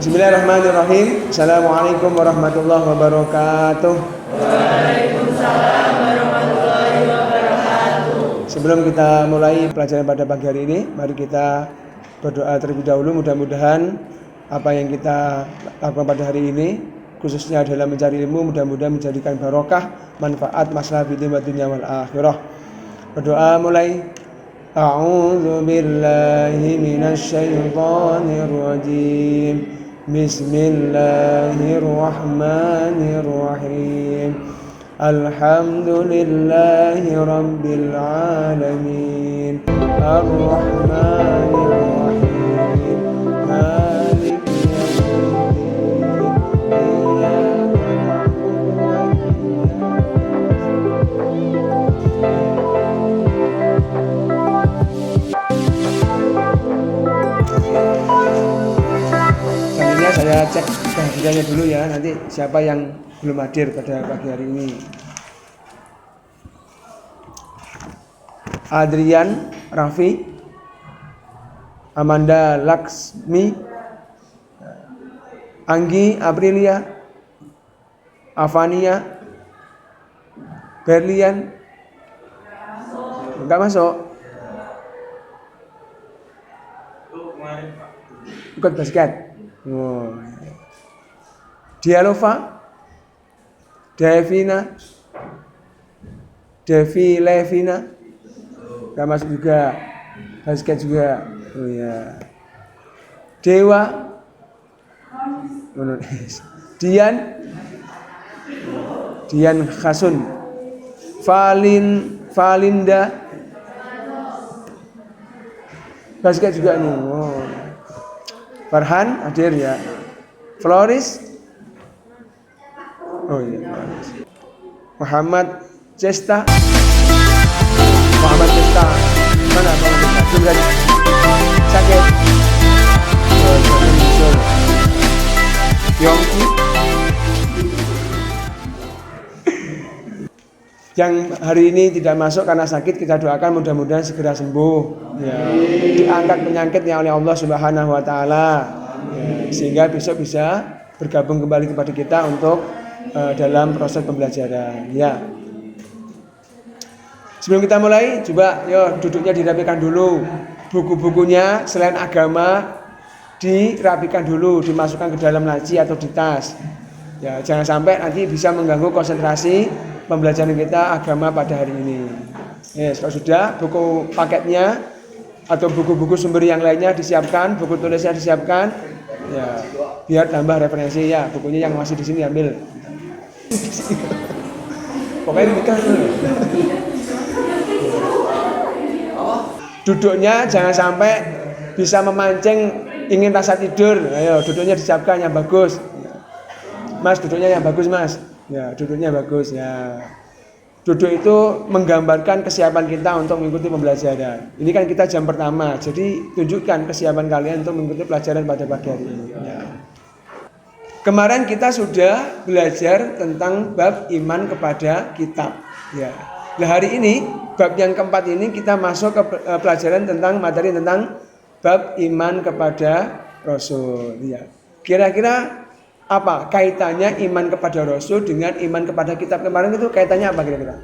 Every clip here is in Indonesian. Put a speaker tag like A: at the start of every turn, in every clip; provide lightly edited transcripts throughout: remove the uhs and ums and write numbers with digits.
A: Bismillahirrahmanirrahim. Assalamualaikum warahmatullahi wabarakatuh.
B: Waalaikumsalam warahmatullahi wabarakatuh.
A: Sebelum kita mulai pelajaran pada pagi hari ini, mari kita berdoa terlebih dahulu. Mudah-mudahan apa yang kita lakukan pada hari ini, khususnya dalam mencari ilmu, mudah-mudahan menjadikan barokah, manfaat, maslahat di dunia wal akhirah. Berdoa mulai. A'udzu billahi minasy syaithanir rajim. Bismillahirrahmanirrahim. Alhamdulillahi rabbil alamin. Ar-Rahmanir Rahim. Maliki saya cek kehadirannya dulu ya, nanti siapa yang belum hadir pada pagi hari ini. Adrian Raffi, Amanda Laksmi, Anggi Aprilia, Avania, Berlian, enggak masuk. Ikut basket. Oh. Dialova, Devina, Devi Levina, gak masuk juga, basket juga. Oh ya. Dewa, Dian Khasun, Valinda, basket juga nih. Oh. Farhan hadir ya. Floris. Oh iya, Floris. Muhammad Cesta. Mana Muhammad Cesta? Sudah sakit. Yongki. Yang hari ini tidak masuk karena sakit, kita doakan mudah-mudahan segera sembuh ya. Diangkat penyakitnya oleh Allah Subhanahu wa taala ya, sehingga besok bisa bergabung kembali kepada kita untuk dalam proses pembelajaran ya. Sebelum kita mulai, coba yo duduknya dirapikan dulu. Buku-bukunya selain agama dirapikan dulu, dimasukkan ke dalam laci atau di tas. Ya, jangan sampai nanti bisa mengganggu konsentrasi pembelajaran kita agama pada hari ini. Yes, kalau sudah buku paketnya atau buku-buku sumber yang lainnya disiapkan, buku tulisnya disiapkan, ya biar tambah referensi ya. Bukunya yang masih di sini ambil. Pokoknya demikian. Duduknya jangan sampai bisa memancing ingin rasa tidur. Ayo duduknya disiapkan yang bagus. Mas, duduknya yang bagus, Mas. Ya, duduknya bagus ya. Duduk itu menggambarkan kesiapan kita untuk mengikuti pembelajaran. Ini kan kita jam pertama, jadi tunjukkan kesiapan kalian untuk mengikuti pelajaran pada pagi hari ini. Ya. Kemarin kita sudah belajar tentang bab iman kepada kitab. Ya. Nah, hari ini bab yang keempat ini kita masuk ke pelajaran tentang materi tentang bab iman kepada Rasul. Ya. Kira-kira apa kaitannya iman kepada Rasul dengan iman kepada kitab? Kemarin itu kaitannya apa kira-kira?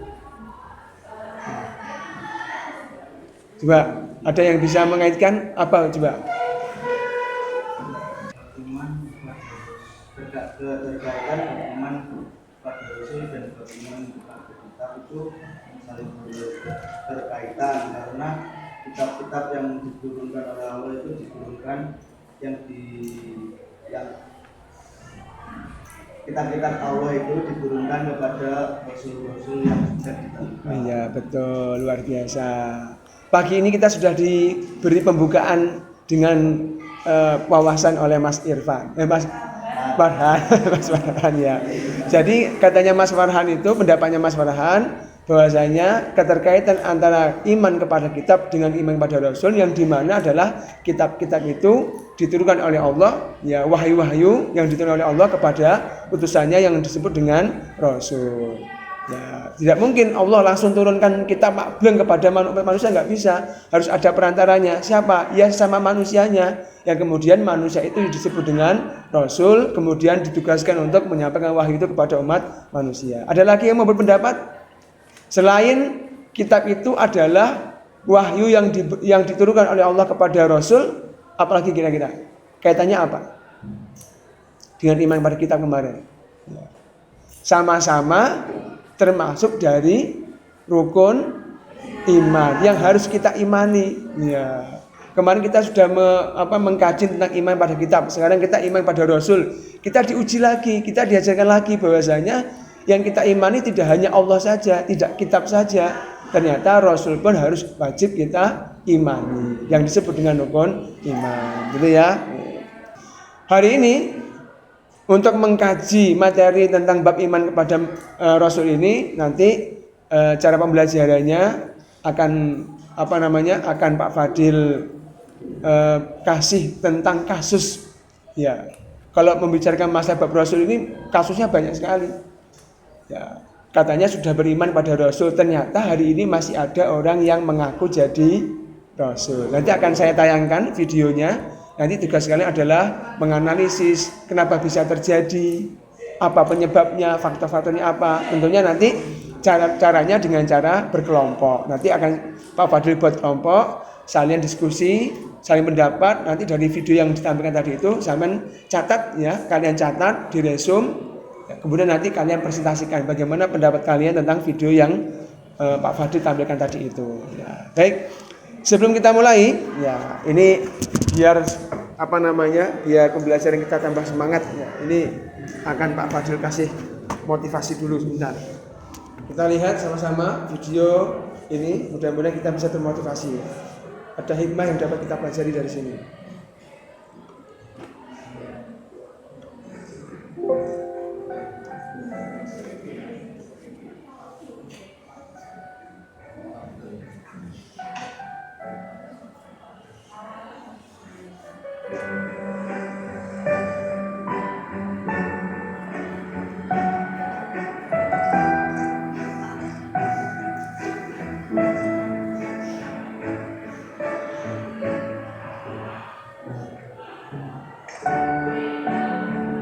A: Coba ada yang bisa mengaitkan apa coba?
C: Iman berkaitan iman kepada Rasul dan iman kepada kitab itu saling berkaitan karena kitab-kitab yang diturunkan oleh Allah itu diturunkan yang kitab-kitab Allah itu diturunkan kepada rasul-rasul yang sudah ditentukan.
A: Iya betul, luar biasa. Pagi ini kita sudah diberi pembukaan dengan wawasan oleh Mas Irfan, Mas Farhan ya. Jadi katanya Mas Farhan itu, pendapatnya Mas Farhan bahwasanya keterkaitan antara iman kepada kitab dengan iman kepada Rasul yang dimana adalah kitab-kitab itu diturunkan oleh Allah ya, wahyu-wahyu yang diturunkan oleh Allah kepada utusannya yang disebut dengan Rasul. Ya, tidak mungkin Allah langsung turunkan kitab makbleng kepada manusia, nggak bisa. Harus ada perantaranya. Siapa? Ya sama manusianya. Yang kemudian manusia itu disebut dengan Rasul, kemudian ditugaskan untuk menyampaikan wahyu itu kepada umat manusia. Ada lagi yang mau berpendapat? Selain kitab itu adalah wahyu yang diturunkan oleh Allah kepada Rasul, apalagi kira-kira? Kaitannya apa? Dengan iman pada kitab kemarin. Sama-sama termasuk dari rukun iman yang harus kita imani. Ya. Kemarin kita sudah mengkaji tentang iman pada kitab. Sekarang kita iman pada Rasul. Kita diuji lagi, kita diajarkan lagi bahwasanya yang kita imani tidak hanya Allah saja, tidak kitab saja. Ternyata Rasul pun harus wajib kita imani. Yang disebut dengan rukun iman. Gitu ya. Hari ini untuk mengkaji materi tentang bab iman kepada Rasul ini, nanti cara pembelajarannya akan akan Pak Fadil kasih tentang kasus. Ya, kalau membicarakan masalah bab Rasul ini kasusnya banyak sekali. Ya, katanya sudah beriman pada Rasul, ternyata hari ini masih ada orang yang mengaku jadi Rasul. Nanti akan saya tayangkan videonya. Nanti tugas kalian adalah menganalisis kenapa bisa terjadi, apa penyebabnya, faktor-faktornya apa. Tentunya nanti caranya dengan cara berkelompok. Nanti akan Pak Fadil buat kelompok, saling diskusi, saling pendapat. Nanti dari video yang ditampilkan tadi itu, kalian catat ya, kalian catat, diresum. Kemudian nanti kalian presentasikan bagaimana pendapat kalian tentang video yang Pak Fadil tampilkan tadi itu. Ya, baik. Sebelum kita mulai, ya ini biar biar pembelajaran kita tambah semangat. Ya, ini akan Pak Fadil kasih motivasi dulu sebentar. Kita lihat sama-sama video ini, mudah-mudahan kita bisa termotivasi. Ada hikmah yang dapat kita pelajari dari sini.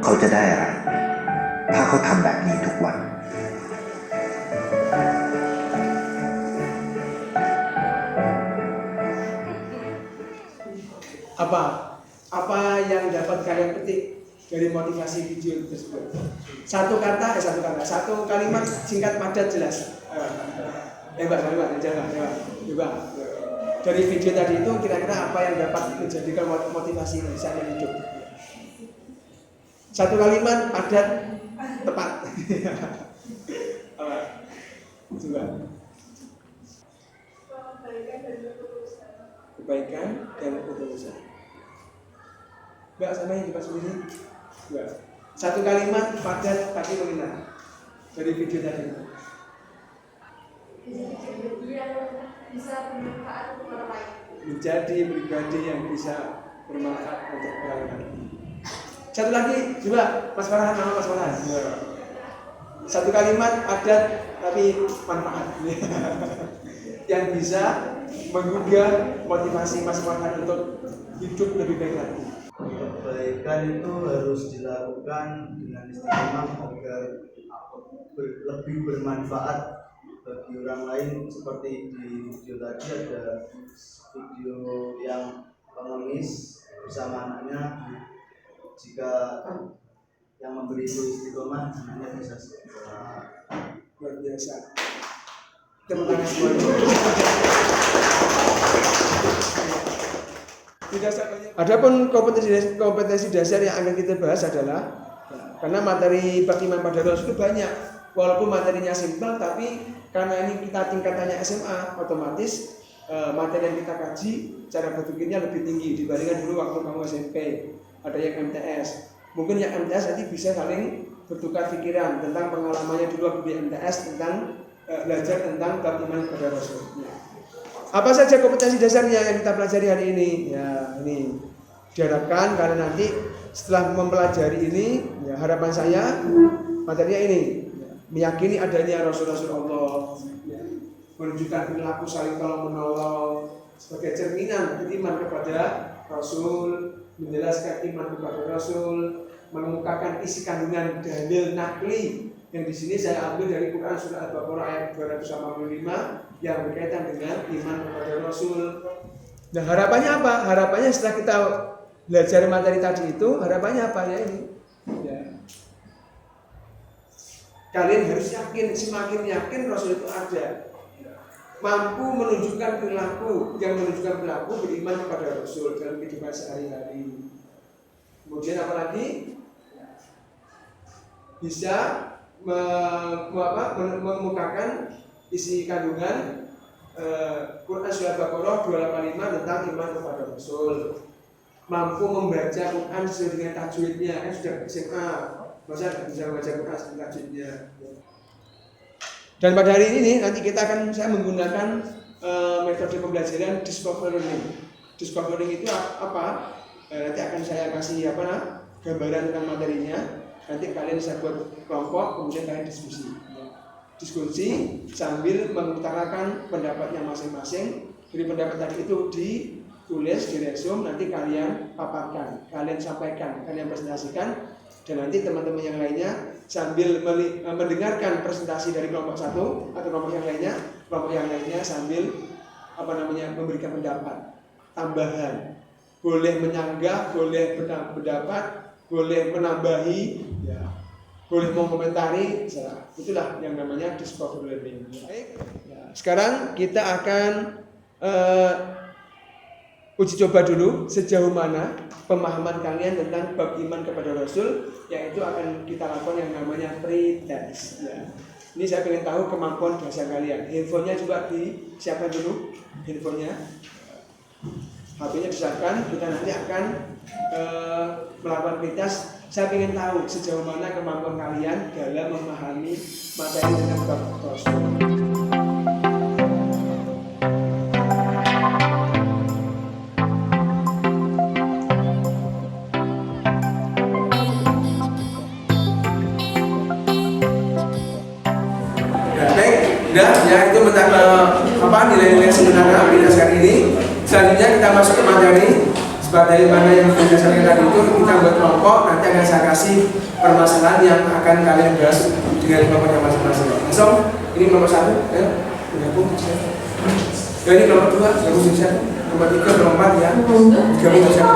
D: เขาจะได้อะไรถ้าเขาทำแบบนี้ทุกวัน
A: Apa yang dapat kalian petik dari motivasi video tersebut? Satu kalimat singkat padat jelas. Coba. Dari video tadi itu kira-kira apa yang dapat menjadikan motivasi saat hidup? Satu kalimat padat tepat. Coba. Kebaikan dan ketulusan. Enggak sama yang dibahas sendiri. Enggak. Satu kalimat padat tapi mengena. Dari video tadi.
B: Bisa bermanfaat untuk orang lain.
A: Menjadi pribadi yang bisa bermanfaat untuk orang lain. Satu lagi, coba Mas Farhan, nama Mas Farhan. Satu kalimat padat tapi manfaat. Yang bisa menggugah motivasi Mas Farhan untuk hidup lebih baik lagi.
C: Kebaikan itu harus dilakukan dengan istiqomah agar lebih bermanfaat bagi orang lain. Seperti di video tadi ada video yang pengemis bersama anaknya. Jika yang memberi itu istiqomah, anaknya bisa sekolah.
A: Luar biasa. Tepuk tangan semuanya. Adapun kompetensi dasar yang akan kita bahas adalah karena materi bab iman pada Rasul itu banyak, walaupun materinya simpel, tapi karena ini kita tingkatannya SMA, otomatis materi yang kita kaji cara berpikirnya lebih tinggi dibandingkan dulu waktu kamu SMP. Ada yang MTS, mungkin yang MTS nanti bisa saling bertukar pikiran tentang pengalamannya dulu waktu di MTS tentang belajar tentang bab iman kepada Rasul. Apa saja kompetensi dasarnya yang kita pelajari hari ini? Ya, ini diharapkan karena nanti setelah mempelajari ini, ya, harapan saya materinya ini meyakini adanya Rasul-Rasul Allah, ya, menunjukkan perilaku saling tolong menolong sebagai cerminan iman kepada Rasul, menjelaskan iman kepada Rasul, mengemukakan isi kandungan dalil nakli yang di sini saya ambil dari Quran surah Al-Baqarah ayat 285 yang berkaitan dengan iman kepada Rasul. Nah, harapannya apa? Harapannya setelah kita belajar materi tadi itu, harapannya apa ya ini? Ya. Kalian harus yakin, semakin yakin Rasul itu ada, mampu menunjukkan perilaku yang menunjukkan perilaku beriman kepada Rasul dalam kehidupan sehari-hari. Kemudian apalagi bisa mengemukakan isi kandungan Quran surah Al-Baqarah 285 tentang iman kepada Rasul, mampu membaca Quran sesuai dengan tajwidnya, kan sudah SMA, masa tidak bisa membaca Quran sesuai dengan tajwidnya. Dan pada hari ini nanti saya menggunakan metode pembelajaran discovery learning. Discovery learning itu apa? Nanti akan saya kasih gambaran tentang materinya. Nanti kalian bisa buat kelompok, kemudian kalian diskusi sambil mengutarakan pendapatnya masing-masing. Jadi pendapat tadi itu ditulis, diresum, nanti kalian paparkan, kalian sampaikan, kalian presentasikan, dan nanti teman-teman yang lainnya sambil mendengarkan presentasi dari kelompok satu atau kelompok yang lainnya sambil memberikan pendapat tambahan, boleh menyanggah, boleh pendapat, boleh menambahi, ya, boleh mengomentari, itulah yang namanya discovery learning. Baik, ya, sekarang kita akan uji coba dulu sejauh mana pemahaman kalian tentang bab iman kepada Rasul, yaitu akan kita lakukan yang namanya pre-test. Ya. Ini saya ingin tahu kemampuan bahasa kalian. Handphonenya juga disiapkan dulu, handphonenya, HP-nya disiapkan. Kita nanti akan melakukan pre-test. Saya ingin tahu sejauh mana kemampuan kalian dalam memahami materi tentang bab Rasul. Ya, itu tentang nilai-nilai sebenarnya aplikasi kali ini. Selanjutnya kita masuk ke materi. Sebagai mana yang sudah saya tadi itu, kita buat kelompok. Nanti akan saya kasih permasalahan yang akan kalian bahas dengan kelompoknya masing-masing. Langsung, ini nomor 1 ya, gabung bisa. Ya, ini nomor 2 gabung bisa. Nomor 3, nomor 4 ya, gabung bisa.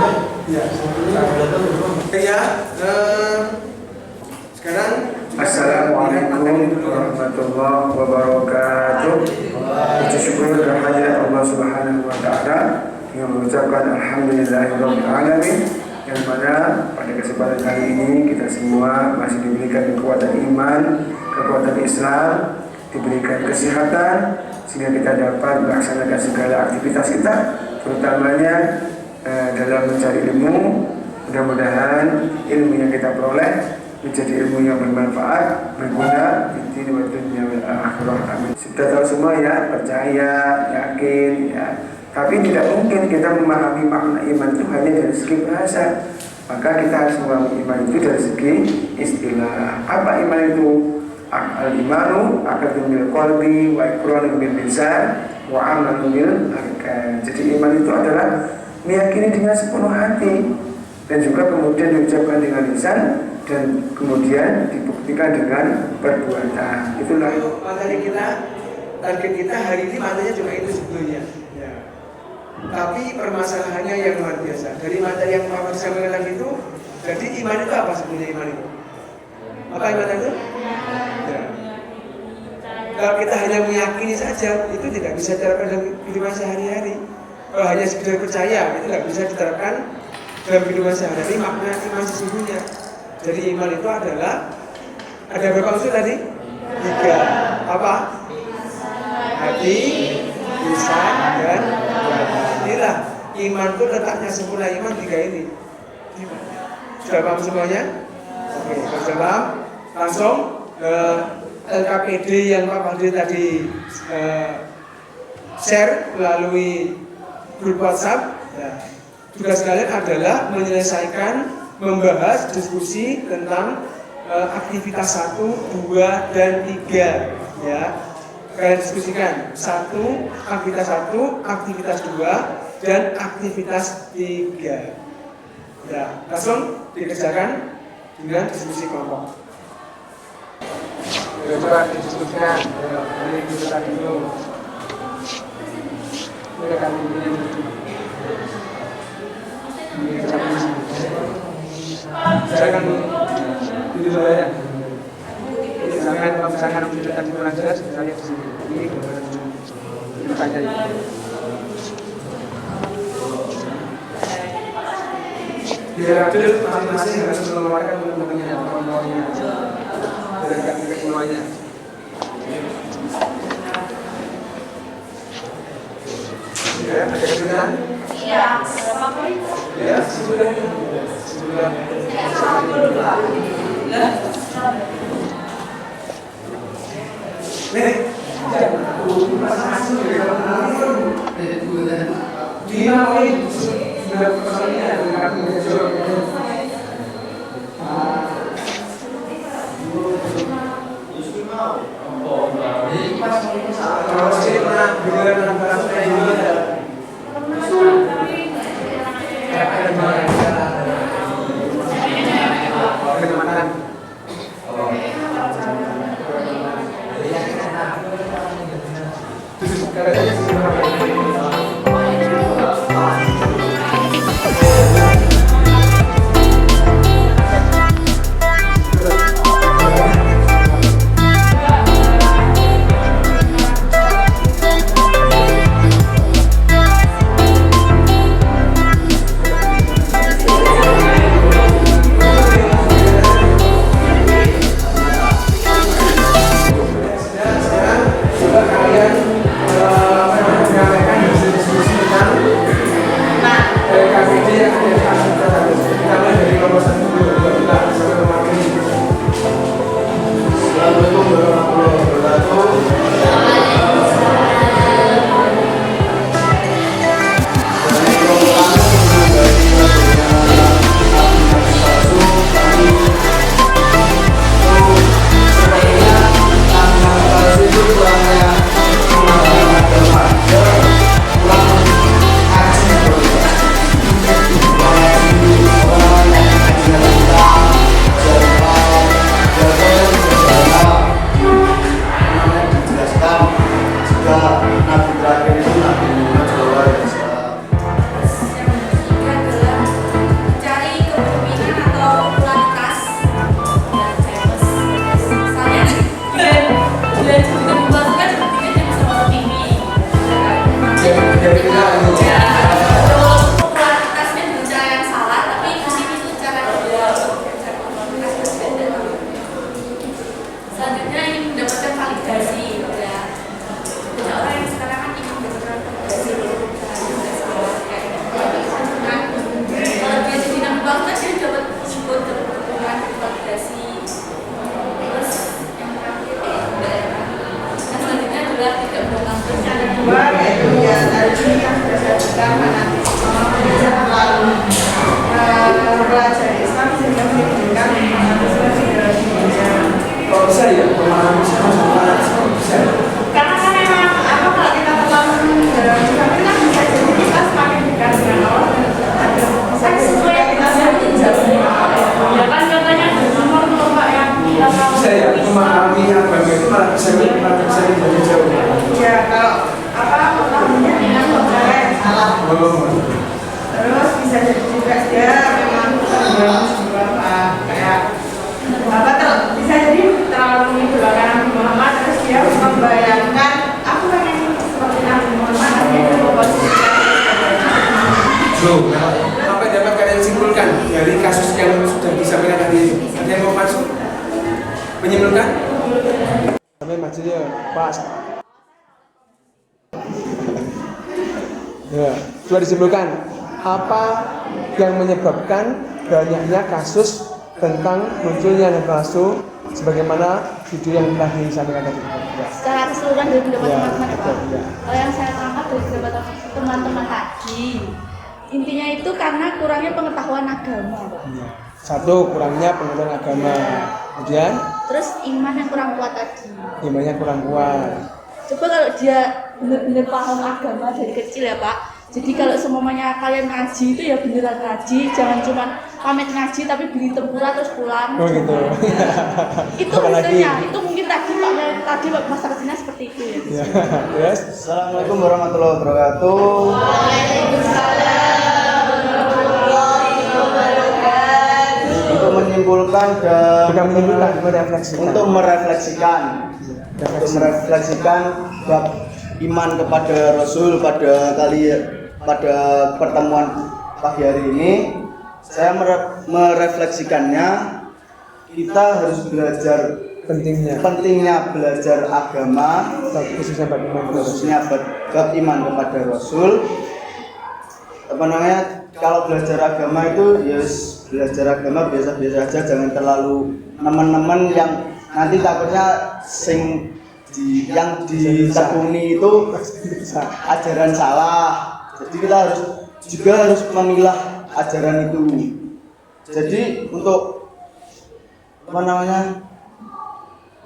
A: Ya, sekarang
E: Assalamualaikum warahmatullahi wabarakatuh. Puji syukur kehadirat Allah Subhanahu wa taala dengan mengucapkan alhamdulillahirabbil alamin, yang mana pada kesempatan kali ini kita semua masih diberikan kekuatan iman, kekuatan Islam, diberikan kesehatan sehingga kita dapat melaksanakan segala aktivitas kita, terutamanya dalam mencari ilmu. Mudah-mudahan ilmu yang kita peroleh menjadi ilmu yang bermanfaat, berguna di dunia wal akhirah. Amin. Sudah tahu semua ya, percaya, yakin ya. Tapi tidak mungkin kita memahami makna iman itu hanya dari segi bahasa. Maka kita harus memahami iman itu dari segi istilah. Apa iman itu? Al-imanu aqdun bil qalbi wa iqrarun bil lisan wa amalun bil arkan. Jadi iman itu adalah meyakini dengan sepenuh hati dan juga kemudian diucapkan dengan lisan dan kemudian dibuktikan dengan perbuatan. Itulah
A: materi kita. Target kita hari ini materinya cuma itu sebetulnya. Ya. Tapi permasalahannya yang luar biasa. Dari materi yang Pak sampaikan tadi itu, jadi iman itu apa sebetulnya iman itu? Apa iman itu? Ya. Kalau kita hanya meyakini saja, itu tidak bisa diterapkan dalam kehidupan sehari-hari. Kalau hanya sekedar percaya, itu tidak bisa diterapkan dalam kehidupan sehari-hari. Makna iman sesungguhnya. Jadi iman itu adalah ada berapa unsur tadi? 3. Apa? Hati, lisan, dan batin. Inilah iman itu letaknya sempurna iman 3 ini. Sudah paham semuanya? Oke, sudah paham? Langsung ke LKPD yang Pak Fadil tadi share melalui grup WhatsApp. Ya. Tugas kalian adalah menyelesaikan, membahas diskusi tentang aktivitas 1, 2, dan 3 ya. Kalian diskusikan 1, aktivitas 1, aktivitas 2, dan aktivitas 3 ya, langsung dikerjakan dengan diskusi kelompok. Coba didiskusikan dari kita tadi dulu. Ini akan saya akan duduk dulu ya. Misalkan video tadi kurang jelas, saya lihat di sini. Ini tanya ya. Di redaktur masing-masing harus mengeluarkan teman-temannya atau kawan-kawannya dari semuanya. Ya, ada kesulitan?
B: Iya, berapa poin?
A: Ya, sudah. Nih, masing-masing dia poin sudah persoalannya dengan kami kalau sini pernah dengar barang saya juga ada kenyamanan.
F: Terus bisa jadi juga dia memang kayak apa tuh, bisa jadi terlalu mengidolakan Nabi Muhammad, terus dia membayangkan aku pengen seperti Nabi Muhammad, akhirnya dia memposisikan.
A: Apa yang dapat kalian simpulkan dari kasus yang sudah disampaikan tadi itu? Ada yang mau masuk? Menyimpulkan? Sampai majunya pas. Ya, coba disimpulkan apa yang menyebabkan banyaknya kasus tentang munculnya nabi palsu sebagaimana video yang telah disampaikan tadi. Ya.
B: Secara keseluruhan dari pendapat
A: Ya,
B: teman-teman ya, Pak.
A: ya.
B: Kalau yang saya tangkap dari pendapat teman-teman tadi, intinya itu karena kurangnya pengetahuan agama, Pak.
A: Ya. Satu, kurangnya pengetahuan agama. Kemudian
B: Terus iman yang kurang kuat tadi.
A: imannya kurang kuat.
B: Coba kalau dia benar-benar paham agama dari kecil ya Pak. Jadi kalau semuanya kalian ngaji itu ya beneran ngaji, jangan cuma pamit ngaji tapi beli tempura terus pulang.
A: Oh gitu.
B: Itu
A: Apalagi?
B: hasilnya. Itu mungkin tadi masa kecilnya seperti itu ya.
A: Ya, terus
C: Assalamualaikum warahmatullahi wabarakatuh. Untuk menyimpulkan dan
A: bukan menyimpulkan, merefleksikan.
C: untuk merefleksikan bab iman kepada Rasul pada pertemuan pagi hari ini, saya merefleksikannya. Kita harus belajar pentingnya belajar agama,
A: khususnya bab iman kepada Rasul.
C: khususnya bab iman kepada Rasul. Apa namanya, kalau belajar agama itu ya belajar agama biasa-biasa aja, jangan terlalu teman-teman yang nanti takutnya yang ditekuni itu ajaran salah. Jadi kita harus memilah ajaran itu. Jadi untuk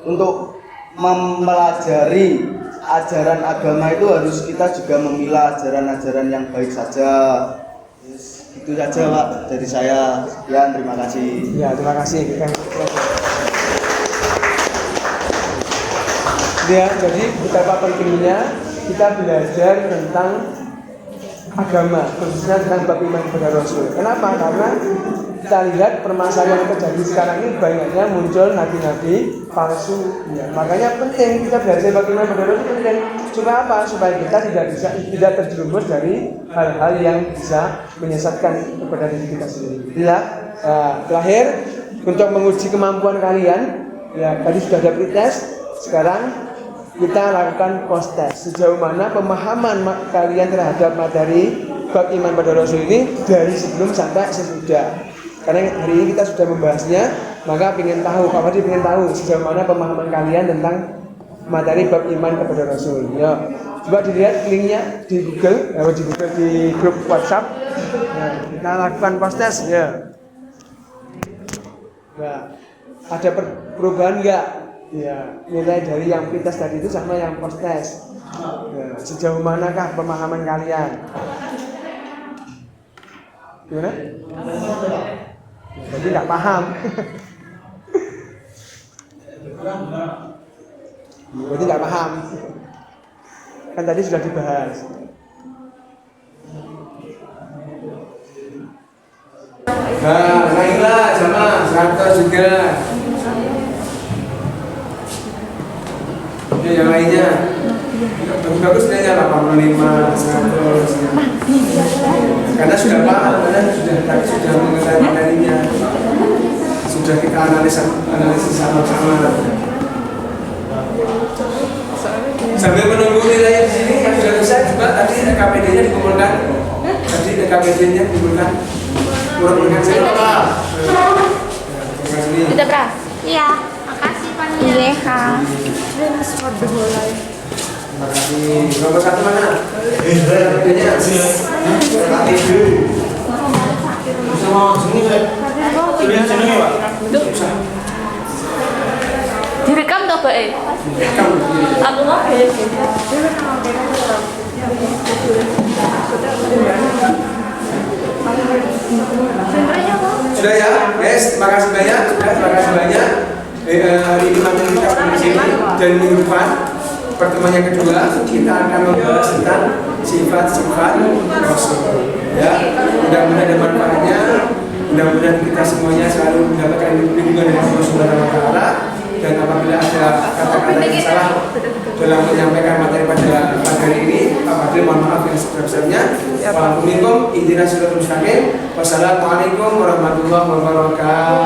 C: untuk mempelajari ajaran agama itu harus kita juga memilah ajaran-ajaran yang baik saja. Itu saja Pak dari saya. Sekian, terima kasih.
A: Ya, terima kasih. Ya, jadi betapa pentingnya kita belajar tentang agama, khususnya tentang bab iman kepada Rasul. Kenapa? Karena kita lihat permasalahan yang terjadi sekarang ini banyaknya muncul nabi-nabi palsu. Ya, makanya penting kita belajar bab iman kepada Rasul penting. Supaya apa? Supaya kita tidak terjerumus dari hal-hal yang bisa menyesatkan kepada diri kita sendiri. Ya, terakhir untuk menguji kemampuan kalian, ya tadi sudah ada pretest, sekarang kita lakukan post test. Sejauh mana pemahaman kalian terhadap materi bab iman pada Rasul ini dari sebelum sampai sesudah. Karena hari ini kita sudah membahasnya, maka ingin tahu, Pak Fadli ingin tahu sejauh mana pemahaman kalian tentang materi bab iman kepada Rasul. Ya, coba dilihat linknya di Google, di grup WhatsApp. Nah, kita lakukan post test ya. Nah, ada perubahan enggak? Ya, nilai dari yang pretest tadi itu sama yang post test. Ya, sejauh manakah pemahaman kalian? Gimana? Jadi nggak paham. Berarti nggak paham. Kan tadi sudah dibahas. Nah, naiklah sama 100 juga. Oke, yang lainnya. Bagus nilainya 85, 100. Karena sudah paham, sudah mengenai materinya. Sudah kita analisis sama-sama. Sambil menunggu nilai di sini yang sudah selesai juga tadi KPD-nya dikumpulkan. Tadi KPD-nya dikumpulkan. Kurang siapa?
B: Kita berah.
G: Iya.
B: Makasih Pak.
G: Iya, Kak.
A: Terima kasih. Nomor 1 mana? KPD-nya.
B: Direkam toh Pak? Aku mau
A: Sudah ya, guys, terima kasih banyak. Hari ini materi kita sampai di sini dan minggu depan pertemuan yang kedua kita akan membahas tentang sifat-sifat Rasul. Ya, mudah-mudahan ada manfaatnya. Mudah-mudahan kita semuanya selalu mendapatkan lindungan dari Allah Subhanahu wa Ta'ala. Dan apabila ada kata-kata yang salah dalam menyampaikan materi pada hari ini, Pak Fadli mohon maaf yang sebesar-besarnya. Waalaikumsalam, intinya sudah mustaqim. Wassalamualaikum warahmatullahi wabarakatuh.